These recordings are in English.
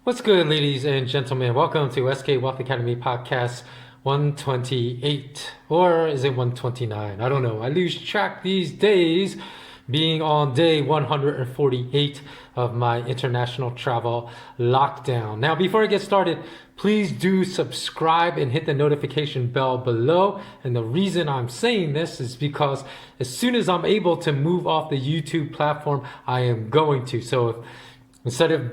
What's good, ladies and gentlemen? Welcome to SK Wealth Academy Podcast 128. Or is it 129? I don't know. I lose track these days, being on day 148 of my international travel lockdown. Now, before I get started, please do subscribe and hit the notification bell below. And the reason I'm saying this is because as soon as I'm able to move off the YouTube platform, I am going to. So instead of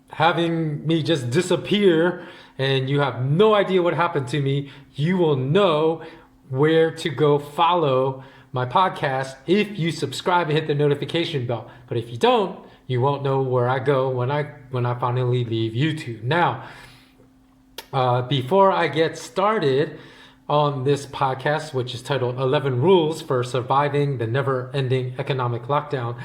having me just disappear and you have no idea what happened to me, you will know where to go follow my podcast if you subscribe and hit the notification bell. But if you don't, you won't know where I go when I finally leave YouTube. Now, before I get started on this podcast, which is titled 11 Rules for Surviving the Never-Ending Economic Lockdown,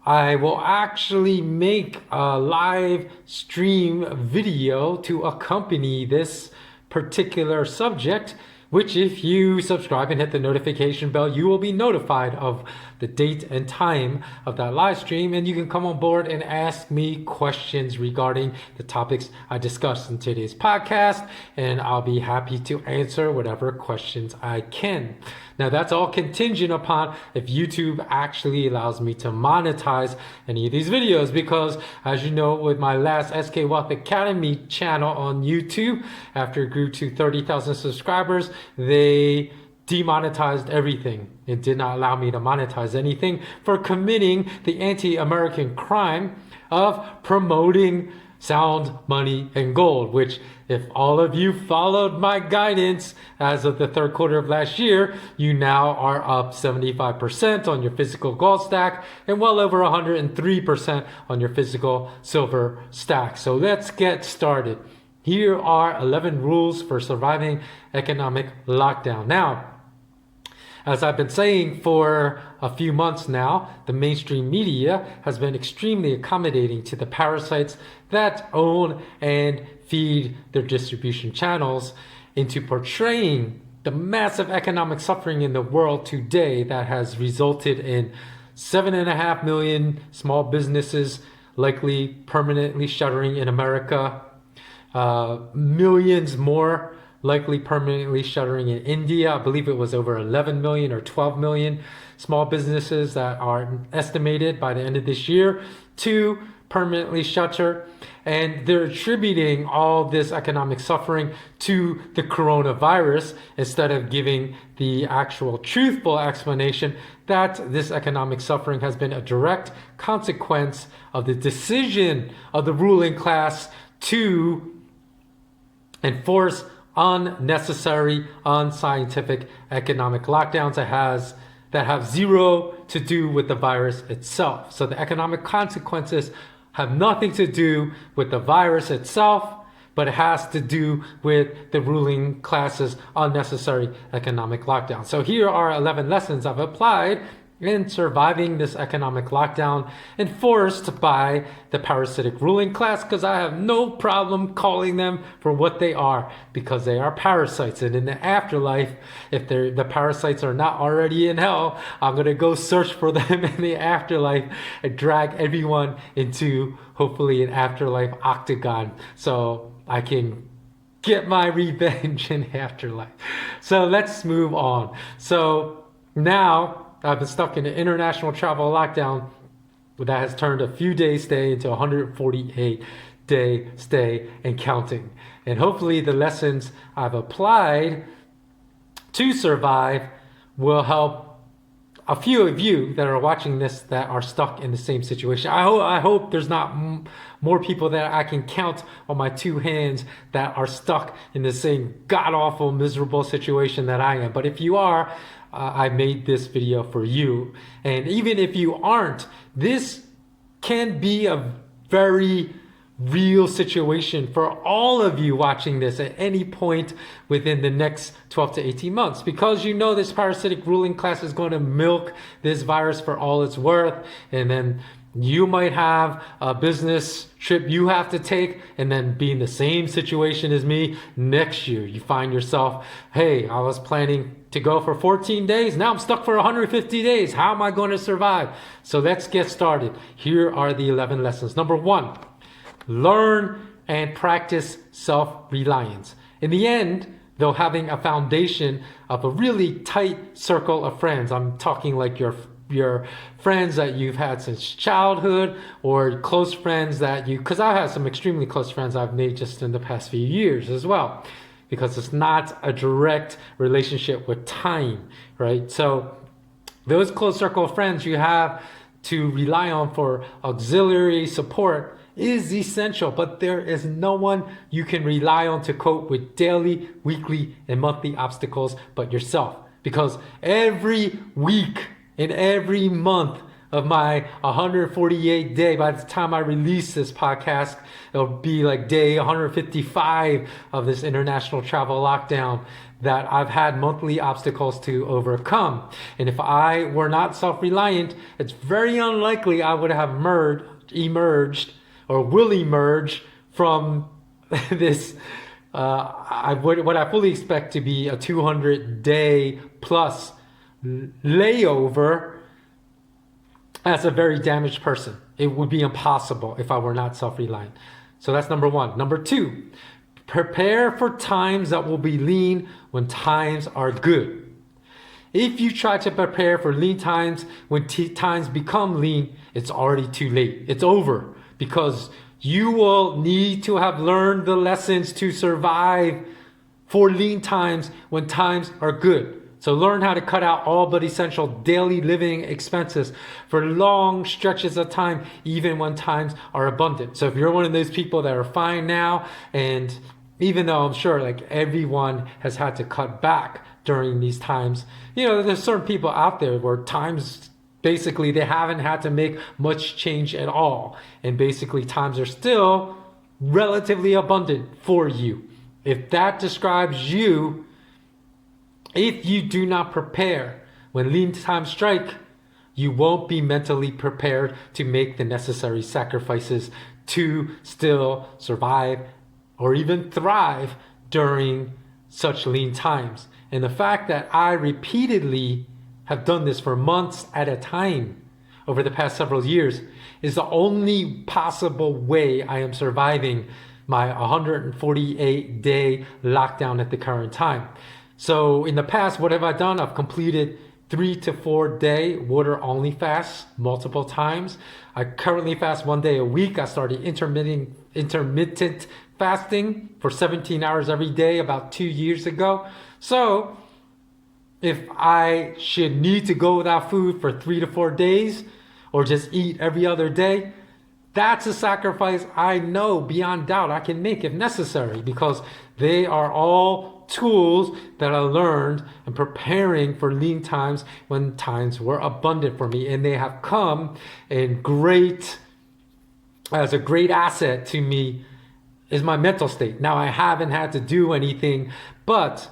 I will actually make a live stream video to accompany this particular subject, which if you subscribe and hit the notification bell, you will be notified of the date and time of that live stream, and you can come on board and ask me questions regarding the topics I discussed in today's podcast, and I'll be happy to answer whatever questions I can. Now, that's all contingent upon if YouTube actually allows me to monetize any of these videos, because as you know, with my last SK Wealth Academy channel on YouTube, after it grew to 30,000 subscribers, they demonetized everything. It did not allow me to monetize anything for committing the anti-American crime of promoting sound money and gold, which if all of you followed my guidance as of the third quarter of last year, you now are up 75% on your physical gold stack and well over 103% on your physical silver stack. So let's get started. Here are 11 rules for surviving economic lockdown. Now, as I've been saying for a few months now, the mainstream media has been extremely accommodating to the parasites that own and feed their distribution channels into portraying the massive economic suffering in the world today that has resulted in 7.5 million small businesses likely permanently shuttering in America, millions more likely permanently shuttering in India. I believe it was over 11 million or 12 million small businesses that are estimated by the end of this year to permanently shutter. And they're attributing all this economic suffering to the coronavirus instead of giving the actual truthful explanation that this economic suffering has been a direct consequence of the decision of the ruling class to enforce unnecessary, unscientific economic lockdowns that have zero to do with the virus itself. So the economic consequences have nothing to do with the virus itself, but it has to do with the ruling class's unnecessary economic lockdown. So here are 11 lessons I've applied in surviving this economic lockdown enforced by the parasitic ruling class, because I have no problem calling them for what they are, because they are parasites. And in the afterlife, if the parasites are not already in hell, I'm going to go search for them in the afterlife and drag everyone into hopefully an afterlife octagon so I can get my revenge in afterlife. So let's move on. So now I've been stuck in an international travel lockdown that has turned a few days stay into 148-day stay and counting. And hopefully the lessons I've applied to survive will help a few of you that are watching this that are stuck in the same situation. I hope there's not more people that I can count on my two hands that are stuck in the same god-awful, miserable situation that I am. But if you are, I made this video for you. And even if you aren't, this can be a very real situation for all of you watching this at any point within the next 12 to 18 months, because you know this parasitic ruling class is going to milk this virus for all it's worth. And then you might have a business trip you have to take and then be in the same situation as me next year. You find yourself, hey, I was planning to go for 14 days. Now I'm stuck for 150 days. How am I going to survive? So let's get started. Here are the 11 lessons. Number one, Learn and practice self-reliance. In the end, though, having a foundation of a really tight circle of friends, I'm talking like your friends that you've had since childhood, or close friends that because I have some extremely close friends I've made just in the past few years as well, because it's not a direct relationship with time, right? So those close circle of friends you have to rely on for auxiliary support is essential, but there is no one you can rely on to cope with daily, weekly, and monthly obstacles but yourself. Because every week and every month of my 148 day, by the time I release this podcast, it'll be like day 155 of this international travel lockdown, that I've had monthly obstacles to overcome. And if I were not self-reliant, it's very unlikely I would have emerged or will emerge from this, what I fully expect to be a 200-day plus layover as a very damaged person. It would be impossible if I were not self-reliant. So that's number one. Number two, prepare for times that will be lean when times are good. If you try to prepare for lean times when times become lean, it's already too late. It's over, because you will need to have learned the lessons to survive for lean times when times are good. So learn how to cut out all but essential daily living expenses for long stretches of time, even when times are abundant. So if you're one of those people that are fine now, and even though I'm sure like everyone has had to cut back during these times, there's certain people out there where times, basically they haven't had to make much change at all. And basically times are still relatively abundant for you. If that describes you, if you do not prepare when lean times strike, you won't be mentally prepared to make the necessary sacrifices to still survive or even thrive during such lean times. And the fact that I repeatedly have done this for months at a time over the past several years is the only possible way I am surviving my 148-day lockdown at the current time. So in the past, what have I done? I've completed 3 to 4 day water only fasts multiple times. I currently fast 1 day a week. I started intermittent fasting for 17 hours every day about 2 years ago. So if I should need to go without food for 3 to 4 days, or just eat every other day, that's a sacrifice I know beyond doubt I can make if necessary, because they are all tools that I learned in preparing for lean times when times were abundant for me, and they have come in as a great asset to me is my mental state. Now, I haven't had to do anything but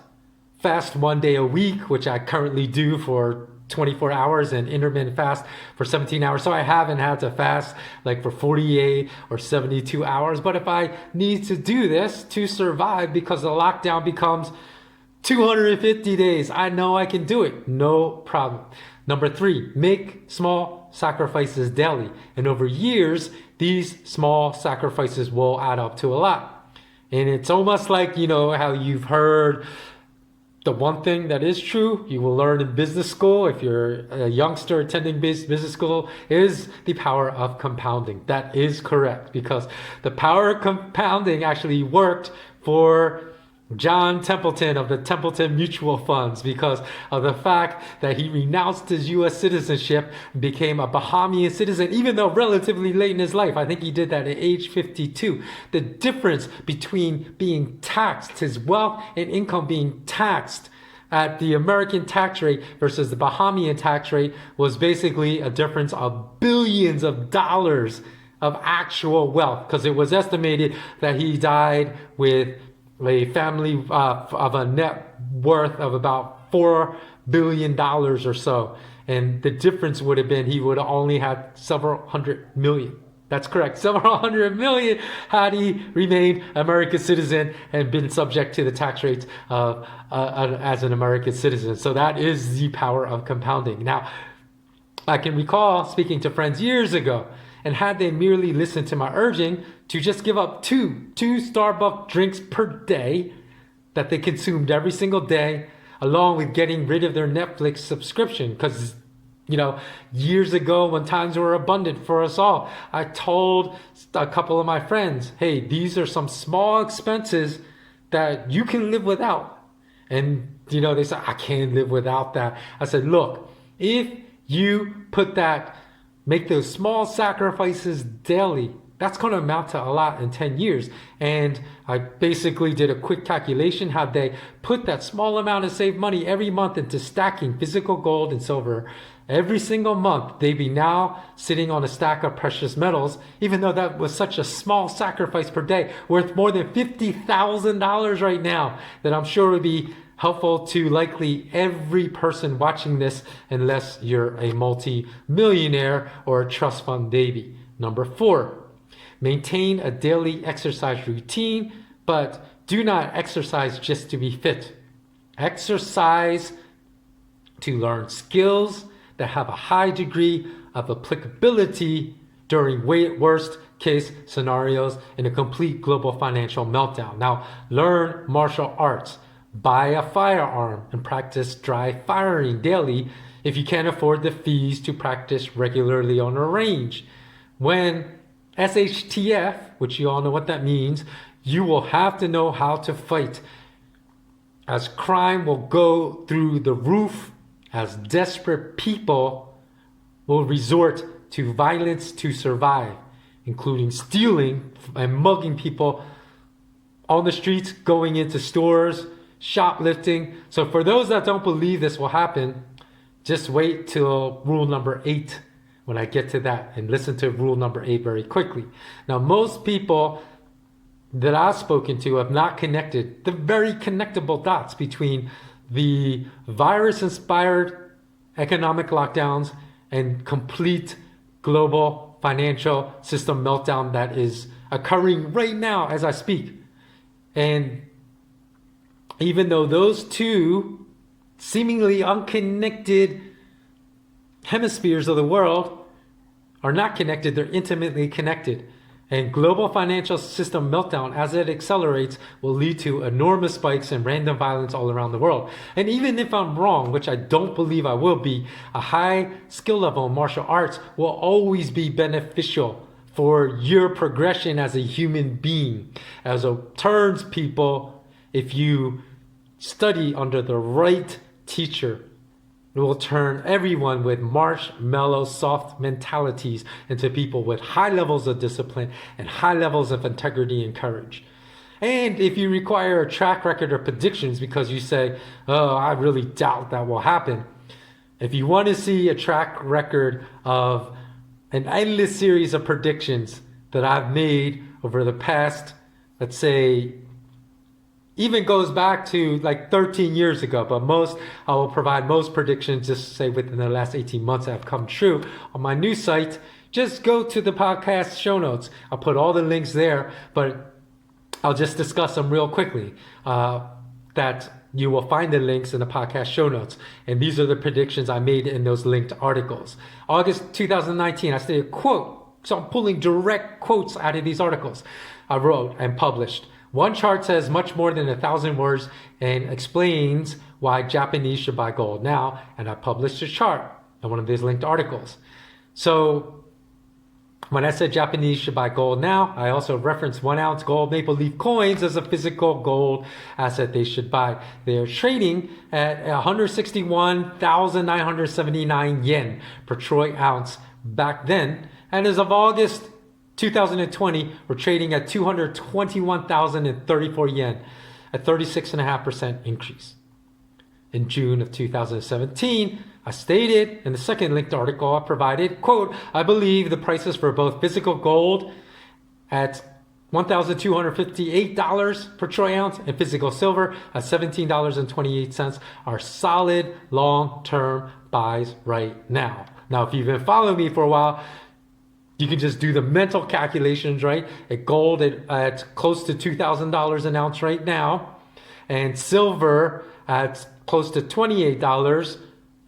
fast 1 day a week, which I currently do for 24 hours, and intermittent fast for 17 hours. So I haven't had to fast like for 48 or 72 hours. But if I need to do this to survive because the lockdown becomes 250 days, I know I can do it. No problem. Number 3, make small sacrifices daily. And over years, these small sacrifices will add up to a lot. And it's almost like, how you've heard the one thing that is true, you will learn in business school, if you're a youngster attending business school, is the power of compounding. That is correct, because the power of compounding actually worked for John Templeton of the Templeton Mutual Funds, because of the fact that he renounced his U.S. citizenship and became a Bahamian citizen, even though relatively late in his life. I think he did that at age 52. The difference between being taxed, his wealth and income being taxed at the American tax rate versus the Bahamian tax rate, was basically a difference of billions of dollars of actual wealth, because it was estimated that he died with a family of a net worth of about $4 billion or so. And the difference would have been he would have only had several hundred million. That's correct. Several hundred million had he remained American citizen and been subject to the tax rates as an American citizen. So that is the power of compounding. Now, I can recall speaking to friends years ago, And had they merely listened to my urging to just give up two Starbucks drinks per day that they consumed every single day, along with getting rid of their Netflix subscription, because years ago when times were abundant for us all, I told a couple of my friends, hey, these are some small expenses that you can live without. And, they said, I can't live without that. I said, look, if you make those small sacrifices daily, that's going to amount to a lot in 10 years. And I basically did a quick calculation how they put that small amount of saved money every month into stacking physical gold and silver. Every single month, they'd be now sitting on a stack of precious metals, even though that was such a small sacrifice per day, worth more than $50,000 right now, that I'm sure would be helpful to likely every person watching this, unless you're a multi-millionaire or a trust fund baby. Number 4, maintain a daily exercise routine, but do not exercise just to be fit. Exercise to learn skills that have a high degree of applicability during worst case scenarios in a complete global financial meltdown. Now, learn martial arts, buy a firearm, and practice dry firing daily if you can't afford the fees to practice regularly on a range. When SHTF, which you all know what that means, you will have to know how to fight, as crime will go through the roof, as desperate people will resort to violence to survive, including stealing and mugging people on the streets, going into stores, shoplifting. So for those that don't believe this will happen, just wait till rule number 8 when I get to that, and listen to rule number 8 very quickly. Now, most people that I've spoken to have not connected the very connectable dots between the virus-inspired economic lockdowns and complete global financial system meltdown that is occurring right now as I speak. And even though those two seemingly unconnected hemispheres of the world are not connected, they're intimately connected. And global financial system meltdown, as it accelerates, will lead to enormous spikes in random violence all around the world. And even if I'm wrong, which I don't believe I will be, a high skill level in martial arts will always be beneficial for your progression as a human being. As it turns, people, if you study under the right teacher, it will turn everyone with marshmallow soft mentalities into people with high levels of discipline and high levels of integrity and courage. And if you require a track record of predictions because you say, oh, I really doubt that will happen. If you want to see a track record of an endless series of predictions that I've made over the past, let's say, even goes back to like 13 years ago, but I will provide most predictions just say within the last 18 months that have come true on my new site. Just go to the podcast show notes. I'll put all the links there, but I'll just discuss them real quickly. That you will find the links in the podcast show notes. And these are the predictions I made in those linked articles. August 2019, I stated a quote. So I'm pulling direct quotes out of these articles I wrote and published. One chart says much more than 1,000 words and explains why Japanese should buy gold now. And I published a chart in one of these linked articles. So when I said Japanese should buy gold now, I also referenced 1 ounce gold maple leaf coins as a physical gold asset they should buy. They're trading at 161,979 yen per troy ounce back then. And as of August 2020, we're trading at 221,034 yen, a 36.5% increase. In June of 2017, I stated in the second linked article I provided, quote, I believe the prices for both physical gold at $1,258 per troy ounce and physical silver at $17.28 are solid long-term buys right now. Now, if you've been following me for a while, you can just do the mental calculations, right? At gold at close to $2,000 an ounce right now, and silver at close to $28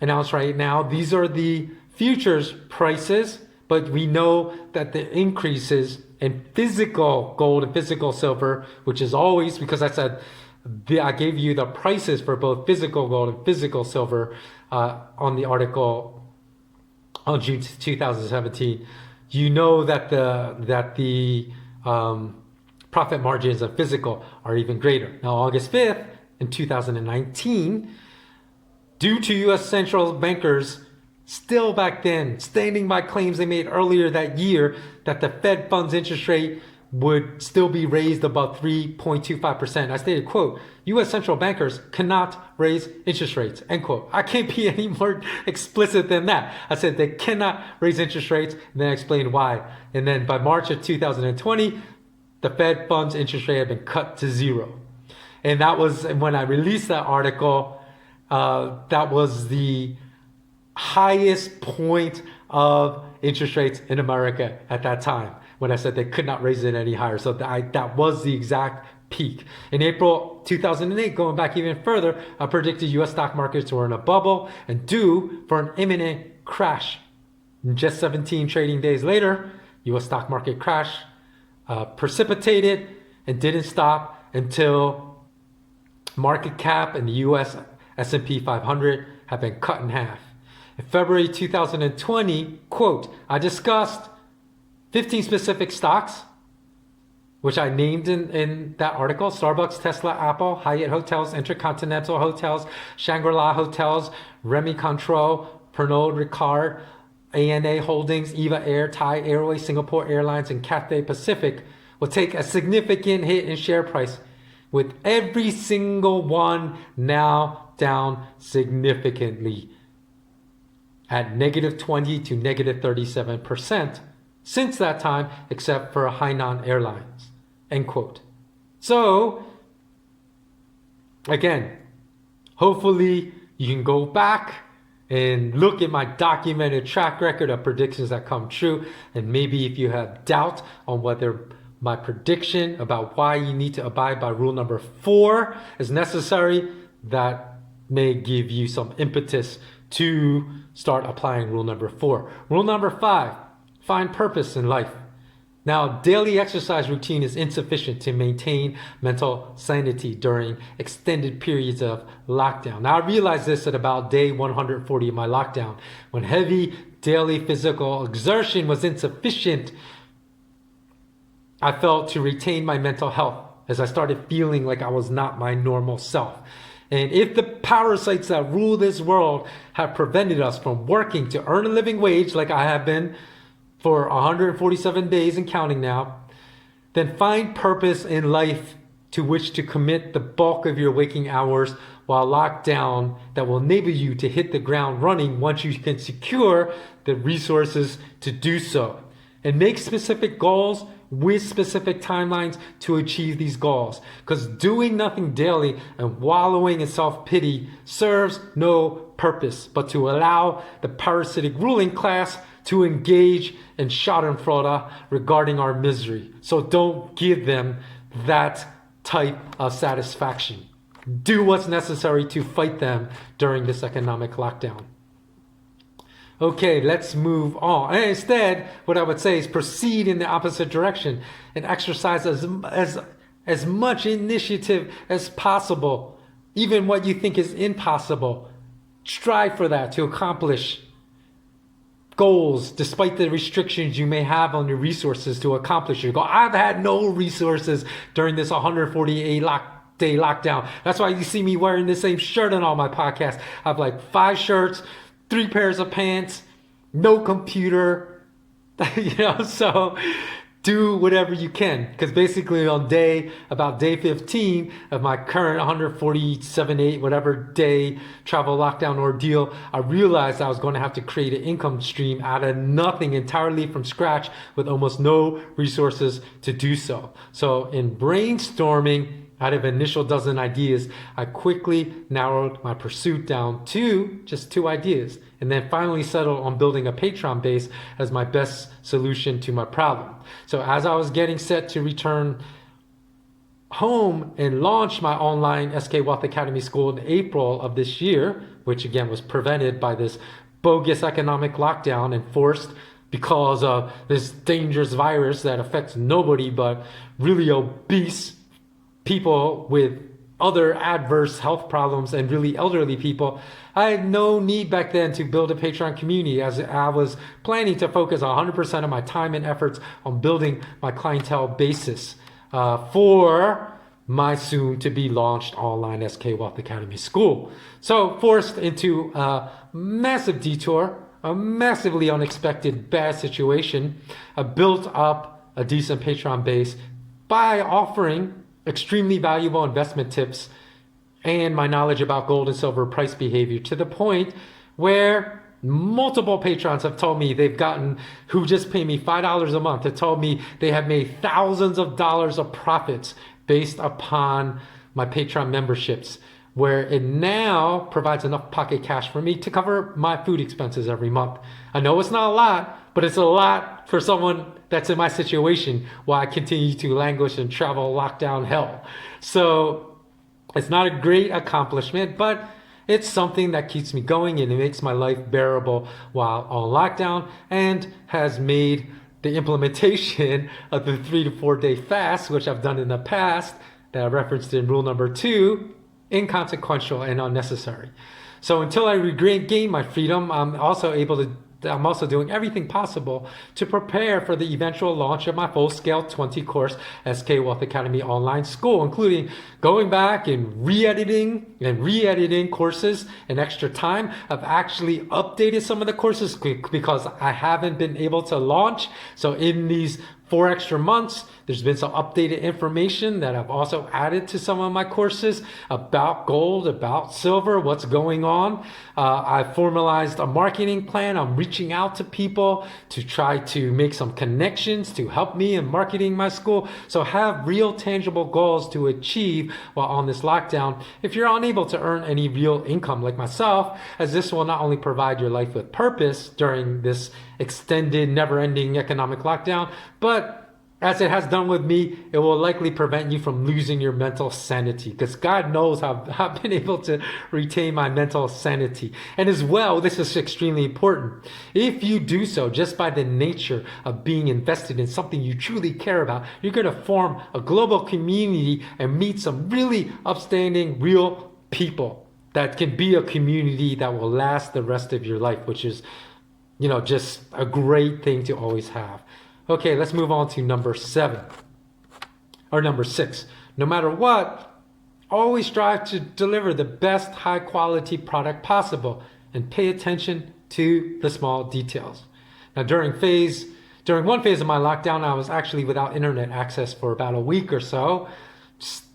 an ounce right now. These are the futures prices but we know that the increases in physical gold and physical silver, which is always, because I said I gave you the prices for both physical gold and physical silver on the article on June 2017. You know that the profit margins of physical are even greater. Now, August 5th in 2019, due to U.S. central bankers still back then standing by claims they made earlier that year that the Fed funds interest rate would still be raised above 3.25%. I stated, quote, U.S. central bankers cannot raise interest rates, end quote. I can't be any more explicit than that. I said they cannot raise interest rates, and then I explained why. And then by March of 2020, the Fed funds interest rate had been cut to zero. And that was when I released that article, that was the highest point of interest rates in America at that time, when I said they could not raise it any higher. So that was the exact peak. In April 2008, going back even further, I predicted U.S. stock markets were in a bubble and due for an imminent crash. And just 17 trading days later, U.S. stock market crash precipitated and didn't stop until market cap in the U.S. S&P 500 had been cut in half. In February 2020, quote, I discussed 15 specific stocks, which I named in that article: Starbucks, Tesla, Apple, Hyatt Hotels, Intercontinental Hotels, Shangri-La Hotels, Remy Cointreau, Pernod Ricard, ANA Holdings, Eva Air, Thai Airways, Singapore Airlines, and Cathay Pacific will take a significant hit in share price, with every single one now down significantly at -20 to -37% since that time, except for Hainan Airlines, end quote. So, again, hopefully you can go back and look at my documented track record of predictions that come true. And maybe if you have doubt on whether my prediction about why you need to abide by rule number 4 is necessary, that may give you some impetus to start applying rule number 4. Rule number 5, find purpose in life. Now, daily exercise routine is insufficient to maintain mental sanity during extended periods of lockdown. Now, I realized this at about day 140 of my lockdown, when heavy daily physical exertion was insufficient. I felt to retain my mental health as I started feeling like I was not my normal self. And if the parasites that rule this world have prevented us from working to earn a living wage, like I have been for 147 days and counting now, then find purpose in life to which to commit the bulk of your waking hours while locked down, that will enable you to hit the ground running once you can secure the resources to do so. And make specific goals with specific timelines to achieve these goals. Because doing nothing daily and wallowing in self-pity serves no purpose but to allow the parasitic ruling class to engage in schadenfreude regarding our misery. So don't give them that type of satisfaction. Do what's necessary to fight them during this economic lockdown. Okay, let's move on. And instead, what I would say is proceed in the opposite direction and exercise as much initiative as possible, even what you think is impossible. Strive for that, to accomplish goals despite the restrictions you may have on your resources to accomplish your goal. I've had no resources during this 148-day lockdown. That's why you see me wearing the same shirt on all my podcasts. I have like 5 shirts, 3 pairs of pants, no computer, so do whatever you can. Because basically on about day 15 of my current 147 whatever day travel lockdown ordeal, I realized I was going to have to create an income stream out of nothing, entirely from scratch, with almost no resources to do so. So in brainstorming, out of initial dozen ideas, I quickly narrowed my pursuit down to just 2 ideas, and then finally settled on building a Patreon base as my best solution to my problem. So as I was getting set to return home and launch my online SK Wealth Academy school in April of this year, which again was prevented by this bogus economic lockdown and forced because of this dangerous virus that affects nobody but really obese people with other adverse health problems and really elderly people. I had no need back then to build a Patreon community, as I was planning to focus 100% of my time and efforts on building my clientele basis for my soon to be launched online SK Wealth Academy school. So forced into a massive detour, a massively unexpected bad situation, I built up a decent Patreon base by offering extremely valuable investment tips and my knowledge about gold and silver price behavior, to the point where multiple patrons have told me who just pay me $5 a month, have told me they have made thousands of dollars of profits based upon my Patreon memberships, where it now provides enough pocket cash for me to cover my food expenses every month. I know it's not a lot, but it's a lot for someone that's in my situation while I continue to languish and travel lockdown hell. So it's not a great accomplishment, but it's something that keeps me going and it makes my life bearable while on lockdown, and has made the implementation of the 3 to 4 day fast, which I've done in the past, that I referenced in rule number 2, inconsequential and unnecessary. So until I regain my freedom, I'm also doing everything possible to prepare for the eventual launch of my full-scale 20-course SK Wealth Academy online school, including going back and re-editing courses in extra time. I've actually updated some of the courses because I haven't been able to launch. So in these 4 extra months, there's been some updated information that I've also added to some of my courses about gold, about silver, what's going on. I formalized a marketing plan. I'm reaching out to people to try to make some connections to help me in marketing my school. So have real tangible goals to achieve while on this lockdown. If you're unable to earn any real income like myself, as this will not only provide your life with purpose during this extended, never-ending economic lockdown, but as it has done with me, it will likely prevent you from losing your mental sanity, because God knows how I've been able to retain my mental sanity. And as well, this is extremely important. If you do so, just by the nature of being invested in something you truly care about, you're going to form a global community and meet some really upstanding, real people that can be a community that will last the rest of your life, which is, just a great thing to always have. Okay, let's move on to number 6. No matter what, always strive to deliver the best high quality product possible and pay attention to the small details. Now during one phase of my lockdown, I was actually without internet access for about a week or so,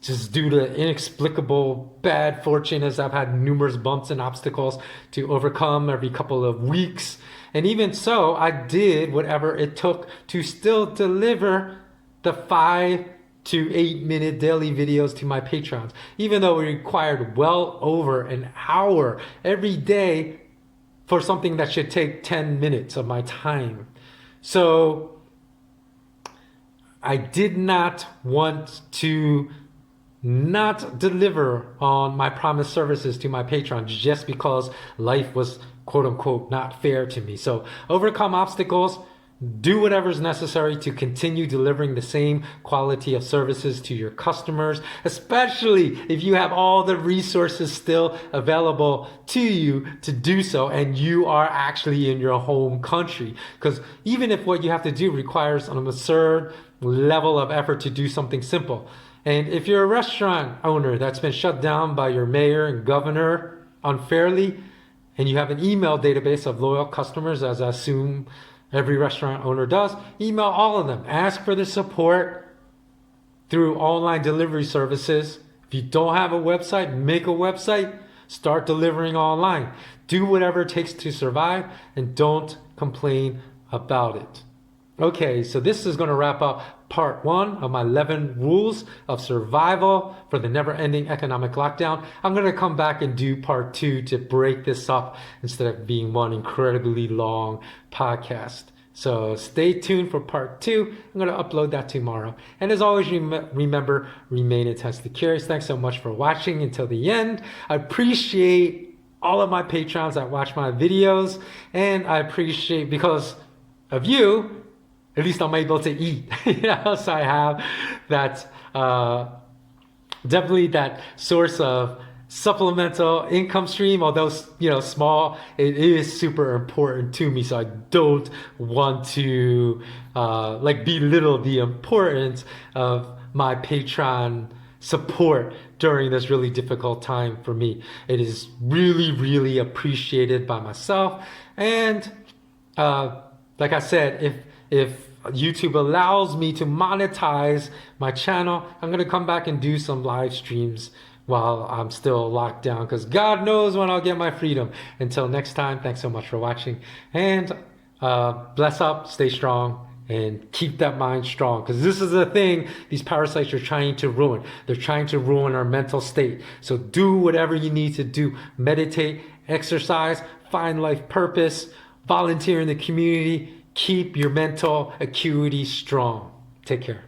just due to inexplicable bad fortune, as I've had numerous bumps and obstacles to overcome every couple of weeks. And even so, I did whatever it took to still deliver the 5 to 8 minute daily videos to my patrons, even though it required well over an hour every day for something that should take 10 minutes of my time. So I did not want to not deliver on my promised services to my patrons just because life was quote unquote not fair to me. So overcome obstacles, do whatever's necessary to continue delivering the same quality of services to your customers, especially if you have all the resources still available to you to do so and you are actually in your home country. Because even if what you have to do requires an absurd level of effort to do something simple, and if you're a restaurant owner that's been shut down by your mayor and governor unfairly, and you have an email database of loyal customers, as I assume every restaurant owner does, email all of them. Ask for the support through online delivery services. If you don't have a website, make a website. Start delivering online. Do whatever it takes to survive and don't complain about it. Okay, so this is going to wrap up part 1 of my 11 rules of survival for the never-ending economic lockdown. I'm going to come back and do part 2 to break this up instead of being one incredibly long podcast. So stay tuned for part 2. I'm going to upload that tomorrow. And as always, remember, remain intensely curious. Thanks so much for watching until the end. I appreciate all of my patrons that watch my videos, and I appreciate because of you, at least I'm able to eat. So I have that definitely that source of supplemental income stream, although small, it is super important to me. So I don't want to belittle the importance of my Patreon support during this really difficult time for me. It is really, really appreciated by myself. And like I said, if YouTube allows me to monetize my channel, I'm gonna come back and do some live streams while I'm still locked down, because God knows when I'll get my freedom. Until next time, thanks so much for watching, and bless up, stay strong, and keep that mind strong, because this is the thing these parasites are trying to ruin. They're trying to ruin our mental state. So do whatever you need to do. Meditate, exercise, find life purpose, volunteer in the community. Keep your mental acuity strong. Take care.